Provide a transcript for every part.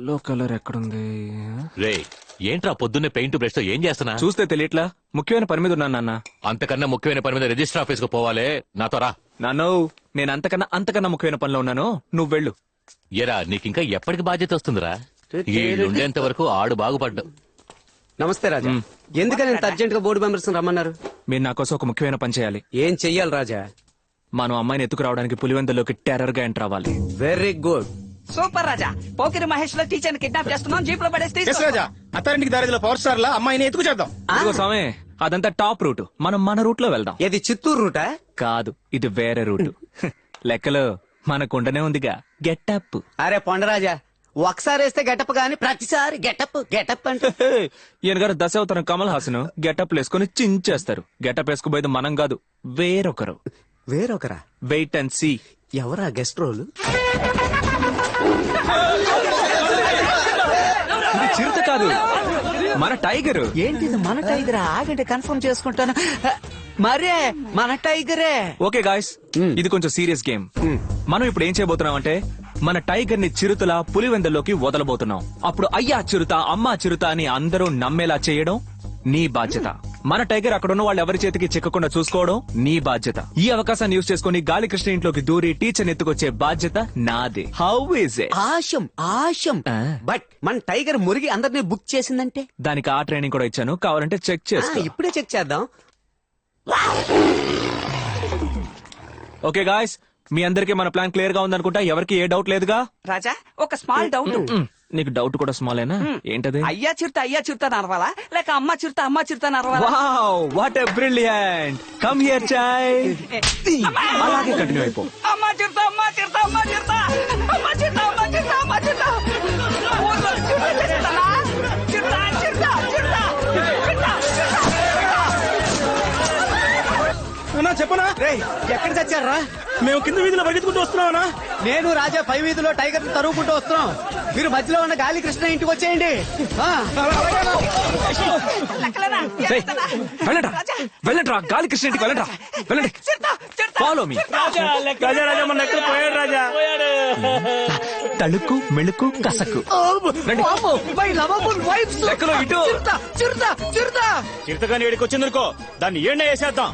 Yellow colour ఎక్కడుంది? రే ఏంట్రా పొద్దున్నే పెయింట్ బ్రష్ తో ఏం చేస్తున్నా? చూస్తే తెలియట్లా, ముఖ్యమైన పని మీద ఉన్నాను నాన్న. అంతకన్నా ముఖ్యమైన పని మీద రిజిస్టర్ ఆఫీస్ కు పోవాలే, నాతో రా. నాన్నో, నేను అంతకన్నా ముఖ్యమైన పనిలో ఉన్నాను, నువ్వు వెళ్ళు. ఎరా నీకింకా ఎప్పటికి బాధ్యత వస్తుందిరా? ఉండేంత వరకు ఆడు బాగుపడ్డా. నమస్తే రాజా. ఎందుకని ఇంత అర్జెంట్ గా బోర్డు మెంబర్స్ రమ్మన్నారు? మీరు నా కోసం ఒక ముఖ్యమైన పని చేయాలి. ఏం చెయ్యాలి రాజా? మనం అమ్మాయిని ఎత్తుకురావడానికి పులివెందులోకి టెర్రర్ గా ఎంటర్ అవ్వాలి. Very good. సూపర్ రాజా. పోకిరి మహేష్ లో టీచర్ కిడ్నాప్ చేస్తున్నాం, జీప్ లో పడేసి రాజా అత్తారింటికి దారిలో పవర్ స్టార్ లా అమ్మాయిని ఎత్తుకు చేద్దాం. ఇదిగో స్వామి, అదంతా టాప్ రూట్, మనం మన రూట్ లో వెళ్దాం. ఇది చిత్తూరు రూటా? కాదు, ఇది వేరే రూట్. లెక్కలో మనకుండనే ఉందిగా గెటప్. అరే పొండరాజా, ఒకసారి వేస్తే గెటప్ గాని ప్రతిసారి గెటప్ గెటప్ అంటే ఈయన గారు దశావతారం కమల్ హాసన్ గెటప్ వేసుకుని చించేస్తారు. గెటప్ వేసుకుపోయేది మనం కాదు, వేరొకరు. వేరొకరా? Wait and see. ఎవరా గెస్ట్ రోల్? ఇది చిరుత కాదు, మన టైగర్. ఏంటిది మన టైగరా? ఆగండి కన్ఫర్మ్ చేసుకుంటాను. మరే మన టైగరే. ఓకే గాయ్స్, ఇది కొంచెం సీరియస్ గేమ్. మనం ఇప్పుడు ఏం చేయబోతున్నాం అంటే, మన టైగర్ ని చిరుతల పులివెందుల్లోకి వదలబోతున్నాం. అప్పుడు అయ్యా చిరుత, అమ్మా చిరుత అని అందరూ నమ్మేలా చేయడం నీ బాధ్యత. మన టైగర్ అక్కడ ఉన్న వాళ్ళు ఎవరి చేతికి చిక్కకుండా చూసుకోవడం నీ బాధ్యత. ఈ అవకాశాన్ని యూజ్ చేసుకుని గాలికృష్ణ ఇంట్లోకి దూరి టీచర్ ఎత్తుకొచ్చే బాధ్యత నాదే. How is it? Awesome awesome. But మన టైగర్ మురిగి అందరినీ బుక్ చేసిందంటే? దానికి ఆ ట్రైనింగ్ కూడా ఇచ్చాను, కావాలంటే చెక్ చేసుకో. ఇప్పుడే చెక్ చేద్దాం. ఓకే గాయ్స్, మీ అందరికీ మన ప్లాన్ క్లియర్ గా ఉందనుకుంటా. ఎవరికి ఏ డౌట్ లేదుగా? రాజా ఒక స్మాల్ డౌట్. నీకు డౌట్ కూడా స్మాలేనా? ఏంటది? అయ్యా చిరుత నరవాలా లేక అమ్మ చిరుత నరవాలా? Wow, what a brilliant. Come here child. అలాగే కంటిన్యూ అయిపో. అమ్మ చిరుత ఊర్లో చిరుత చేస్తానా? చెప్పనా? ఎక్కడ చచ్చారా? మేము కింద వీధిలో పరిగెత్తుకుంటూ వస్తున్నామన్నా. నేను రాజా పై వీధిలో టైగర్ ని తరుగుకుంటూ వస్తున్నాం. మీరు మధ్యలో ఉన్న గాలికృష్ణ ఇంటికి వచ్చేయండి. వెళ్ళండి, గాలికృష్ణ ఇంటికి వెళ్ళండి. Follow me. రాజా మన ఎక్కడ పోయాడు రాజా? తళుకు మెళుకు కసకు. లెక్కలో ఇటు. చిరుతగాని ఏడికి వచ్చిందనుకో, దాన్ని ఏళ్ళ వేసేద్దాం.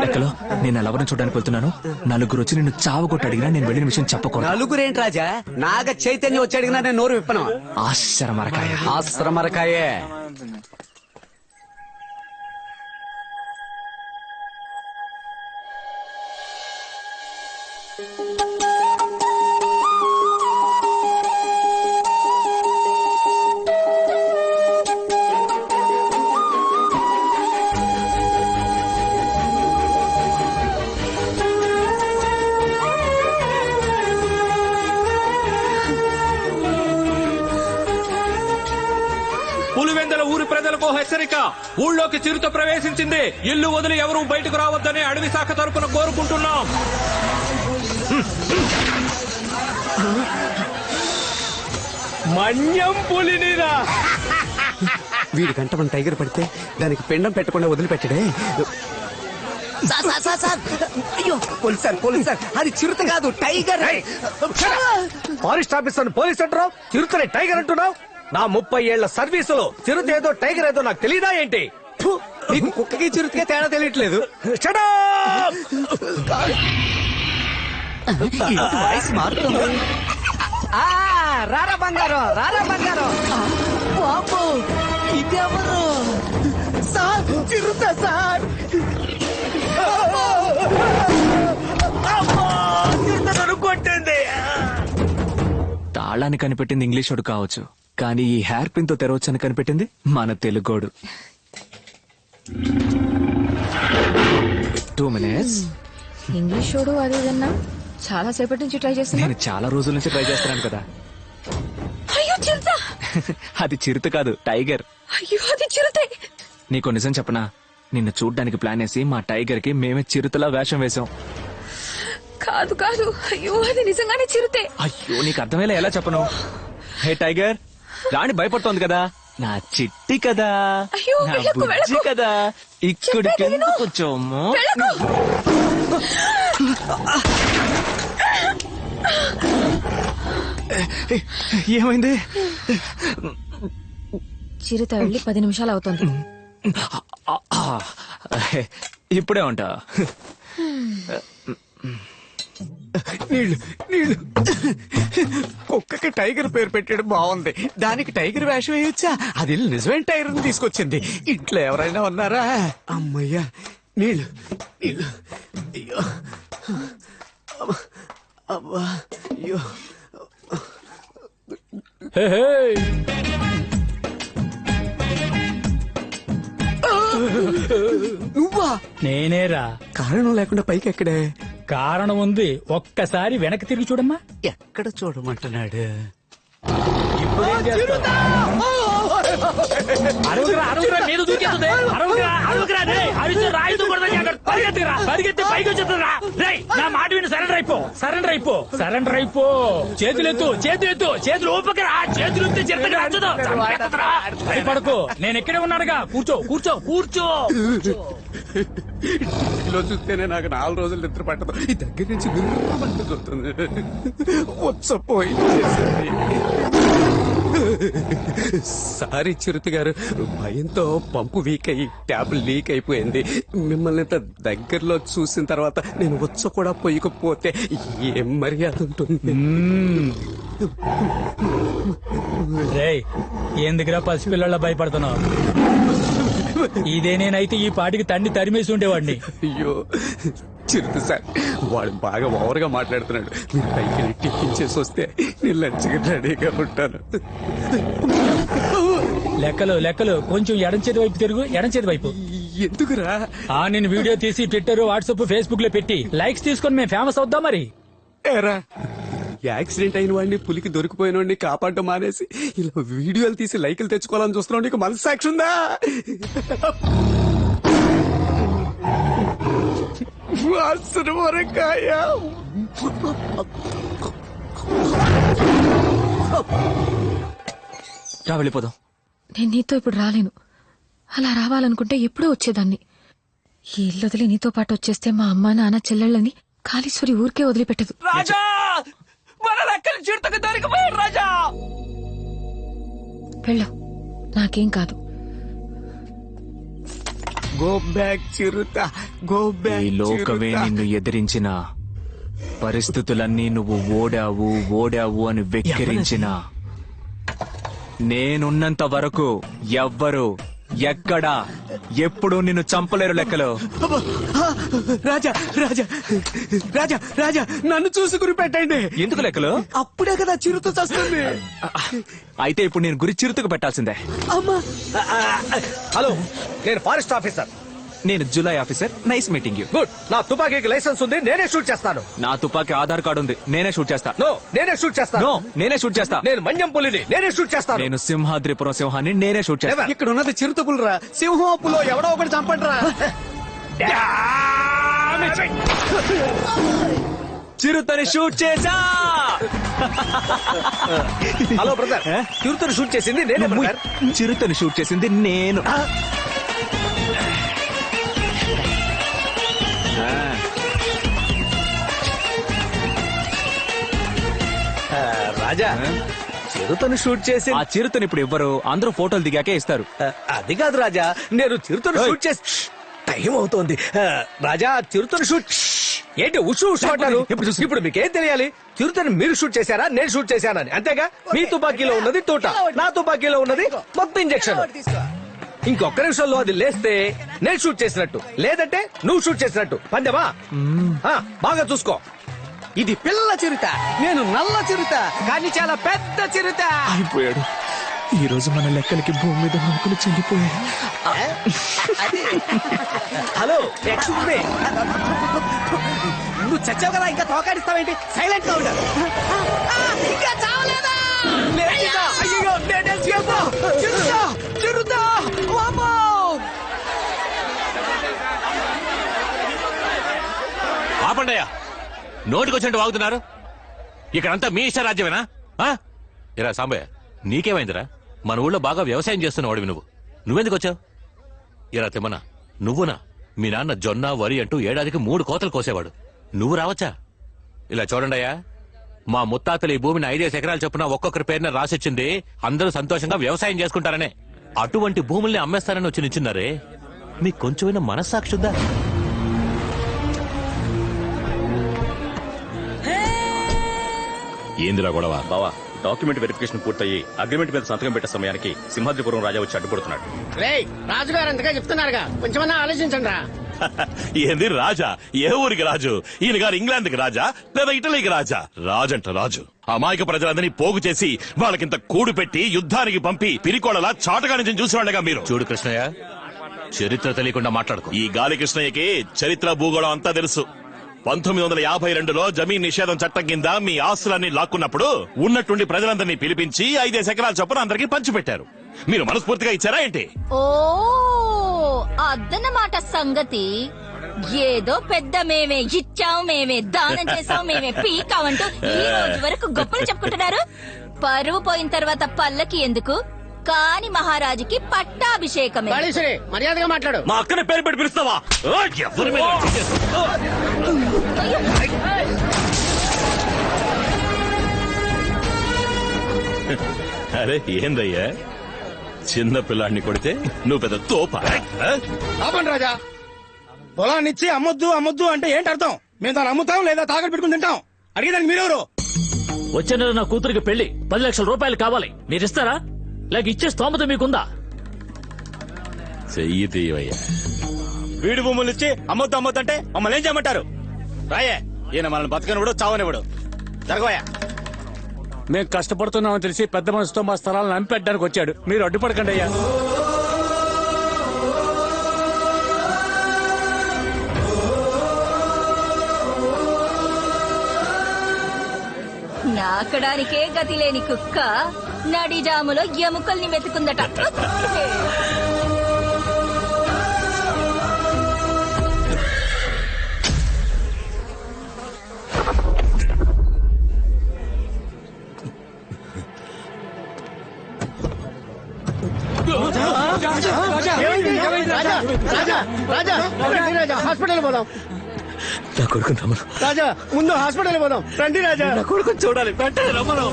లెక్కలో నేను ఎవరిని చూడడానికి వెళ్తున్నాను. నలుగురు వచ్చి నిన్ను చావగొట్టి అడిగినా నేను వెళ్ళిన విషయం చెప్పకూడదు. నలుగురేంటి రాజా? నాగ చైతన్యం వచ్చి అడిగినా నేను నోరు విప్పను. ఆశ్రమరకాయే. పులివెందుల ఊరి ప్రజలకు హెచ్చరిక. ఊళ్ళోకి చిరుత ప్రవేశించింది. ఇల్లు వదిలి ఎవరూ బయటకు రావద్దని అడవి శాఖ తరపున కోరుకుంటున్నాం. మన్యం పులినిరా. వీడి గంట మన టైగర్ పడితే దానికి పిండం పెట్టకుండా వదిలిపెట్టడే. అయ్యో పోలీస్ సార్, అది చిరుత కాదు టైగర్. ఫారెస్ట్ ఆఫీసర్ పోలీస్ అంటున్నావు, చిరుతని టైగర్ అంటున్నావు. నా 30 ఏళ్ల సర్వీసులో చిరుత ఏదో టైగర్ ఏదో నాకు తెలీదా ఏంటి? నీకు కుక్కకి చిరుతకే తేడా తెలియట్లేదు. వాయిస్ మారుతుంది. రారా బంగారం. బాబు ఇదెవరు? సార్ చిరుత సార్. కొట్టింది. తాళాన్ని కనిపెట్టింది ఇంగ్లీష్ వాడు కావచ్చు, కానీ ఈ హెయిర్ పిన్ తో తెరవచ్చని కనిపెట్టింది మన తెలుగోడు. 2 minutes. ఇంగ్లీష్ వాడు అది విన్నా చాలా సేపటి నుంచి ట్రై చేస్తున్నా. నేను చాలా రోజుల నుంచి ట్రై చేస్తున్నాను కదా. అయ్యో చిరుత. అది చిరుత కాదు, టైగర్. అయ్యో అది చిరుతే. నీకు నిజం చెప్పనా, నిన్ను చూడ్డానికి ప్లాన్ వేసి మా టైగర్ కి మేమే చిరుతలా వేషం వేశాం. కాదు అయ్యో అది నిజంగానే చిరుతే. అయ్యో నీకు అర్థమయ్యేలా ఎలా చెప్పను? హే టైగర్, రాణి భయపడుతోంది కదా, నా చిట్టి కదా, అయ్యో, నా వెళ్ళకు, బుజ్జి వెళ్ళకు. కదా, ఇక్కడికి చెప్పేది విను. కొంచెము వెళ్ళకు. ఏమైంది? చిరుత వెళ్ళి 10 నిమిషాలు అవుతుంది. ఇప్పుడే ఉంటా. నీళ్ళు నీళ్ళు. కుక్కకి టైగర్ పేరు పెట్టడం బాగుంది. దానికి టైగర్ వేషం వేయొచ్చా? అది నిజమైన టైగర్ తీసుకొచ్చింది. ఇంట్లో ఎవరైనా ఉన్నారా? అమ్మయ్యా, నీళ్ళు నీళ్ళు. అయ్యో అబ్బా, అయ్యో. నువ్వా? నేనేరా. కారణం లేకుండా పైకి ఎక్కడే? కారణం ఉంది, ఒక్కసారి వెనక్కి తిరిగి చూడమ్మా. ఎక్కడ చూడమంటున్నాడు? ఇప్పుడేం చేస్తావ్? అరవకురా, అరవకురా, మీద దూకేస్తుంది. అరవకురా, అరవకురా, రేయ్, అరిచి రాయితో కొడతా జాగ్రత్త. పరిగెత్తిరా, పరిగెత్తి పైకి వచ్చేస్తుందిరా. రేయ్, నా మాట విని సరెండర్ అయిపో, సరెండర్ అయిపో, సరెండర్ అయిపో. చేతులు ఎత్తు, చేతులు ఎత్తు, చేతులు ఊపకరా. చేతులు ఎత్తి చిత్తగా నచ్చదు. భయపడకు, నేను ఇక్కడే ఉన్నానుగా. కూర్చో, కూర్చో, కూర్చో. ఇలా చూస్తేనే నాకు 4 రోజులు నిద్ర పట్టదు. ఈ దగ్గర నుంచి చూస్తుంది. సారీ చిరుత గారు, భయంతో పంపు వీక్ అయ్యి ట్యాబ్ లీక్ అయిపోయింది. మిమ్మల్ని ఇంత దగ్గరలో చూసిన తర్వాత నేను కూడా పోయకపోతే ఏం మర్యాద ఉంటుంది? రేయ్, ఎందుకురా పసిపిల్లల భయపడుతున్నావు? ఇదే నేనైతే ఈ పాటికి తండ్రి తరిమేసి ఉండేవాడిని. అయ్యో చిరుత సార్, వాడు బాగా ఓవర్గా మాట్లాడుతున్నాడు. మీరు పైకి వెళ్ళి టిఫిన్ చేసి వస్తే నేను లంచ్కి రెడీగా ఉంటాను. లెక్కలు లెక్కలు, కొంచెం ఎడం చేతి వైపు తిరుగు, ఎడం చేతి వైపు. ఎందుకురా? నేను వీడియో తీసి ట్విట్టర్, వాట్సాప్, ఫేస్బుక్ లో పెట్టి లైక్స్ తీసుకొని మేము ఫేమస్ అవుద్దాం. మరి ఏరా, యాక్సిడెంట్ అయిన వాడిని, పులికి దొరికిపోయిన వాడిని కాపాడటం మానేసి ఇలా వీడియోలు తీసి లైకులు తెచ్చుకోవాలని చూస్తున్నావు. నీకు మనస్సాక్షి ఉందా? వాసన వరకాయ. రా వెళ్ళిపోదాం. నేను నీతో ఇప్పుడు రాలేను. అలా రావాలనుకుంటే ఎప్పుడో వచ్చేదాన్ని. ఈ ఇల్లు వదిలి నీతో పాటు వచ్చేస్తే మా అమ్మ, నాన్న, చెల్లెళ్ళని కాళీశ్వరి ఊరికే వదిలిపెట్టదు. రాజా, మన లెక్కలు చిరుతకు దొరికిపోయాడు రాజా. వెళ్ళు, నాకేం కాదు. గో బ్యాక్ చిరుత, గో ఈ బ్యాక్ లోకమే నిన్ను ఎదిరించిన, పరిస్థితులన్నీ నువ్వు ఓడావు ఓడావు అని వెక్కిరించిన, నేనున్నంత వరకు ఎవ్వరు ఎక్కడ ఎప్పుడు నిన్ను చంపలేరు. లెక్కలు. రాజా రాజా రాజా రాజా, నన్ను చూసి గురి పెట్టండి. ఎందుకు లెక్కలు? అప్పుడే కదా చిరుత చస్తుంది. అయితే ఇప్పుడు నేను గురి చిరుతకు పెట్టాల్సిందే. అమ్మా, హలో, నేను ఫారెస్ట్ ఆఫీసర్. నేను July officer. Nice meeting you. Good. నా తుపాకీకి లైసెన్స్ ఉంది, నేనే షూట్ చేస్తాను. నా తుపాకీ ఆధార్ కార్డు ఉంది, నేనే షూట్ చేస్తా. నో, నేనే షూట్ చేస్తాను. నో, నేనే షూట్ చేస్తా. నేను మన్యం పులిని, నేనే షూట్ చేస్తాను. నేను సింహాద్రిపురం సింహాన్ని, నేనే షూట్ చేస్తా. ఇక్కడ ఉన్నది చిరుత పులిరా. సింహం అప్పులో ఎవడో ఒకటి చంపండిరా. చిరుతని షూట్ చేసా. హలో బ్రదర్, చిరుతను షూట్ చేసింది నేనే బ్రదర్. చిరుతని షూట్ చేసింది నేను. రాజా, చిరుతను షూట్ చేసి ఆ చిరుతని ఇప్పుడు ఇవ్వరు, అందరూ ఫోటోలు దిగాకే ఇస్తారు. అది కాదు రాజా, నేను చిరుతను షూట్ చేసి టైం అవుతోంది. రాజా, చిరుతను షూట్ ఏంటి ఉషు ఉషు అంటారు? ఇప్పుడు మీకేం తెలియాలి? చిరుతను మీరు షూట్ చేశారా, నేను షూట్ చేశానని? అంతేగా. మీ తుపాకీలో ఉన్నది తోట, నా తుపాకీలో ఉన్నది మొత్తం ఇంజెక్షన్. ఇంకొక నిమిషంలో అది లేస్తే నేను షూట్ చేసినట్టు, లేదంటే నువ్వు షూట్ చేసినట్టు. పందెమా? బాగా చూసుకో. ఇది పిల్ల చిరుత, నేను నల్ల చిరుత, కానీ చాలా పెద్ద చిరుత. అయిపోయాడు. ఈ రోజు మన లెక్కలకి భూమి మీద నౌకలు చెల్లిపోయాయి. Hello, excuse me. నువ్వు చచ్చావు కదా, ఇంకా తోకాడిస్తావేంటి? సైలెంట్ గా ఉండు. ఇంకా చావలేదా? అయ్యో, నేనే చిరుత, చిరుత, చిరుత. వామ్మో! ఆపండయ్యా, నోటికొచ్చినట్టు వాగుతున్నారు. ఇక్కడంతా మీ ఇష్ట రాజ్యమేనా? ఇరా సాంబయ్య, నీకేమైందిరా? మన ఊళ్ళో బాగా వ్యవసాయం చేస్తున్నవాడివి నువ్వెందుకు వచ్చావు? ఇరా తిమ్మన, నువ్వునా? మీ నాన్న జొన్న, వరి అంటూ ఏడాదికి 3 కోతలు కోసేవాడు. నువ్వు రావచ్చా? ఇలా చూడండి అయ్యా, మా ముత్తాతలు ఈ భూమిని 5 ఎకరాలు చొప్పున ఒక్కొక్కరి పేరున రాసిచ్చింది అందరూ సంతోషంగా వ్యవసాయం చేసుకుంటారనే. అటువంటి భూముల్ని అమ్మేస్తారని వచ్చి నిల్చున్నారే, మీకు కొంచెమైనా మనస్సాక్షుద్దా? ఏందిరా గొడవ? బావా, డాక్యుమెంట్ వెరిఫికేషన్ పూర్తయి అగ్రిమెంట్ మీద సంతకం పెట్టే సమయానికి సింహాద్రిపురం రాజా వచ్చి అడ్డుపడుతున్నాడు. రాజుగారు అంతగా చెప్తున్నారుగా, కొంచెమన్నా ఆలోచించండి రా. ఏంది రాజా? ఏ ఊరికి రాజు? ఈయన గారు ఇంగ్లాండ్ కి రాజా లేదా ఇటలీకి రాజా? రాజంట రాజు అమాయక ప్రజలందరినీ పోగు చేసి వాళ్ళకింత కూడు పెట్టి యుద్ధానికి పంపి పిరికోడలా చాటగా నుంచి చూసేవాళ్ళగా మీరు. చూడు కృష్ణయ్య, చరిత్ర తెలియకుండా మాట్లాడుకో. ఈ గాలి కృష్ణయ్యకి చరిత్ర భూగోళం అంతా తెలుసు. 1952లో జమీన్ నిషేధం చట్టం కింద మీ ఆస్తులన్నీ లాక్కున్నప్పుడు ఉన్నట్టుండి ప్రజలందరినీ పిలిపించి 5 ఎకరాల చొప్పున అందరికీ పంచిపెట్టారు. మీరు మనస్ఫూర్తిగా ఇచ్చారా ఏంటి? ఓ అద్దన్నమాట సంగతి. ఏదో పెద్ద మేమే ఇచ్చాం, మేమే దానం చేసాం, మేమే పీకామంటూ ఈ రోజు వరకు గొప్పలు చెప్పుకుంటున్నారు. పరువు పోయిన తర్వాత పల్లకి ఎందుకు, కాని మహారాజుకి పట్టాభిషేకమే. మర్యాదగా మాట్లాడు. మా అక్కని పేరు పెట్టి పిలుస్తావా? ఎవరి మీద చేసేస్తావు? అయ్యో. అరే ఏందయ్యా, చిన్న పిల్లాడిని కొడితే నువ్వు పెద్ద తోప. ఆపండి రాజా. పొలాన్నిచ్చి అమ్మొద్దు అమ్మొద్దు అంటే ఏంటి అర్థం? మేము దాన్ని అమ్ముతాం లేదా తాగట్టు పెట్టుకుని తింటాం. అడిగేదానికి మీరెవరు? వచ్చే నెల నా కూతురికి పెళ్లి 10 లక్షల రూపాయలు కావాలి, మీరిస్తారా? లేక ఇచ్చే స్తోమత మీకుందా? చెయ్యి తీయవయ్యా. వీడి భూములు ఇచ్చి అమ్మొద్దు అమ్మొద్దంటే మమ్మల్ని ఏం చేయమంటారు? రాయే, ఈయన మనల్ని బతకనివ్వడు చావనివ్వడు. జరగవయ్యా. మేము కష్టపడుతున్నామని తెలిసి పెద్ద మనసుతో మా స్థలాలను అమ్మిపెట్టడానికి వచ్చాడు. మీరు అడ్డుపడకండి అయ్యా. నాకడానికే గతి లేని కుక్క నడిజాములో ఎముకల్ని మెతుకుందట. హాస్పిటల్ పోదాం. నా కొడుకుని రమ్మను. రాజా ముందు హాస్పిటల్ పోదాం. రండి రాజా. నా కొడుకుని చూడాలి, వెంటనే రమ్మను.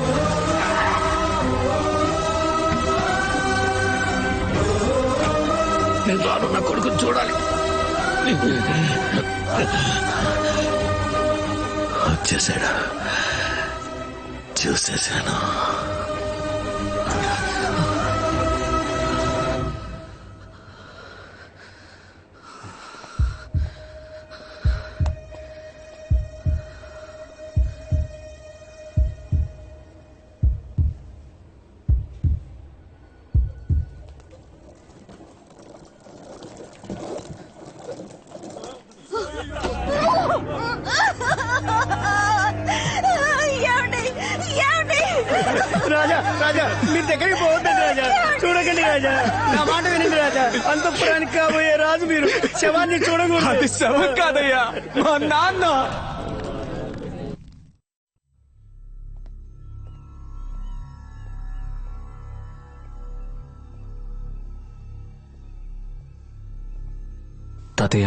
నేను రాను, నా కొడుకుని చూడాలి. వచ్చేసాడు, చూసేసాను. రాజా రాజా మీరు దగ్గరికి పోవద్దండి రాజా. చూడకండి రాజా, నా మాట వినండి రాజా. అంతఃపురానికి కాబోయే రాజు మీరు. శవాన్ని చూడకూడదు. అది శవం కాదయ్యా, మా నాన్న. తాతయ్య,